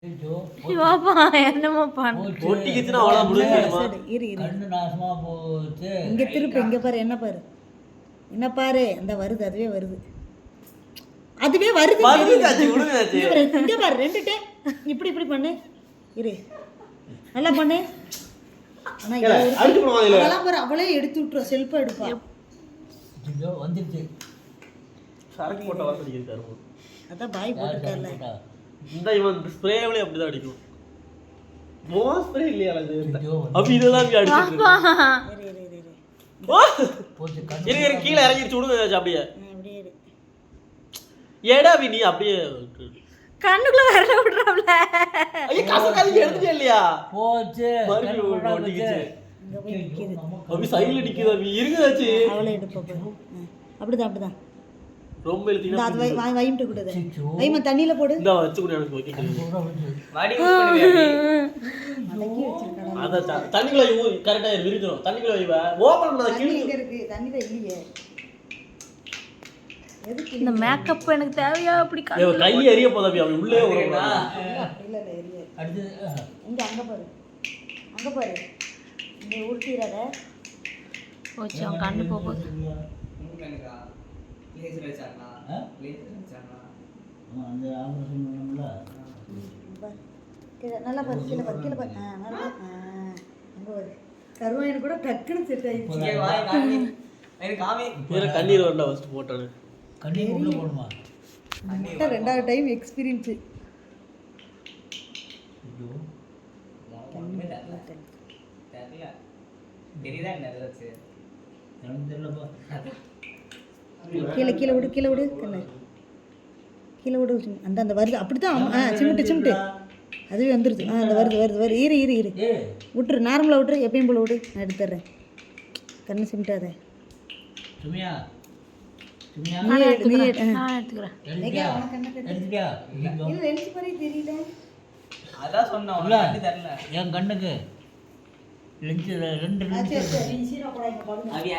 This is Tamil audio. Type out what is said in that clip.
என்னமோ இங்க திருப்பி இங்க பாரு, என்ன பாரு, என்ன பாரு, அந்த வருது, அதுவே வருது, அதுவே வருது. இங்க பாரு, ரெண்டு டே இப்படி இப்படி பண்ணு, இரு, நல்லா பண்ணு. ஆனா அதெல்லாம் பாரு, அவளே எடுத்து விட்டுருவா, செல்ஃபா எடுப்பா. வந்துருச்சு, சரக்கு போட்ட வாசம் அடிக்கிறாரு. அதான் பாய் போட்டுருக்கார்ல. இந்த இவன் ஸ்ப்ரேவிலே அப்படிதான் அடிக்கும். மோ ஸ்ப்ரே இல்லையா அது? அப்படி இதெல்லாம் அப்படி அடிச்சிட்டு இரு கீழ இறங்கிடுச்சு விடுங்க அப்படியே. ஏடா நீ அப்படியே கண்ணுக்குள்ள வரல விடுறாப்ல. ஐய கசக்காதீங்க, எடுத்துட்டே இல்லையா? போச்சு, மறுபடியும் ஒட்டிக்கிச்சு. இங்க போய் நிக்குது. அப்படி சைடுல நிக்குது. அப்படி இருக்குதாச்சு. அவளே எடுப்பா பாரு. அப்படிதான் அப்படிதான். ரொம்ப இழுத்தீங்கன்னா அது வைம்ட்டு கூடாது. வைமா தண்ணில போடு. இந்த வச்சு கூட எனக்கு வைக்க தெரியும். வாடி யூஸ் பண்ணுவியா? அதக்கி வச்சிருக்கடா. அத தண்ணிக்குள்ள கரெக்ட்டா விரிஞ்சிரும். தண்ணிக்குள்ள வைவ. ஓபன் பண்ணா தண்ணி எங்க இருக்கு? தண்ணி தான் இல்லையே. எதுக்கு இந்த மேக்கப் எனக்கு தேவையா? அப்படி கை எரிய போதா அப்படி உள்ளே வரணும். இல்ல எரிய. அடுத்து இங்க அங்க பாரு. அங்க பாரு. இங்க ஊர்த்திராத. போச்சு, அவன் கண்ணு போகுது. உங்களுக்கா லேசர் வச்சாங்களா? லேசர் வச்சாங்களா? அந்த ஆபரேஷன் பண்ணோம்ல. நல்லா பாரு, கீழ பாரு, கீழ பாரு. நல்லா அங்க பாரு. கருவாயன் கூட டக்குன்னு செட் ஆயிடுச்சு. இங்க வாய் காமி. எனக்கு காமி. வேற கண்ணீர் வரண்டா ஃபர்ஸ்ட் போட்டானே. கண்ணீர் உள்ள போடுமா? முட்டை ரெண்டாவது டைம் எக்ஸ்பீரியன்ஸ். ஐயோ ஒண்ணுமே தெரியல. தெரியுதா என்ன ஏதாச்சு? எனக்கு தெரியலப்பா. கீழ விடு, கீழ விடு, கீழ விடு. அந்த வருது அப்படித்தான். சிமிட்டு அதுவே வந்துருச்சு. அந்த வருது. இரு விட்டுரு, நார்மலாக விட்டுரு, எப்பயும் போல விடு, நான் எடுத்துட்றேன். கண்ணு சிமிட்டாத. சுமியா சுமியா நீ எடுத்துக்கிறேன். எடுத்துக்கியா? தெரியல. அதான் சொன்னேன், தெரியல. என் கண்ணுக்கு லென்ஸ் ரெண்டு அது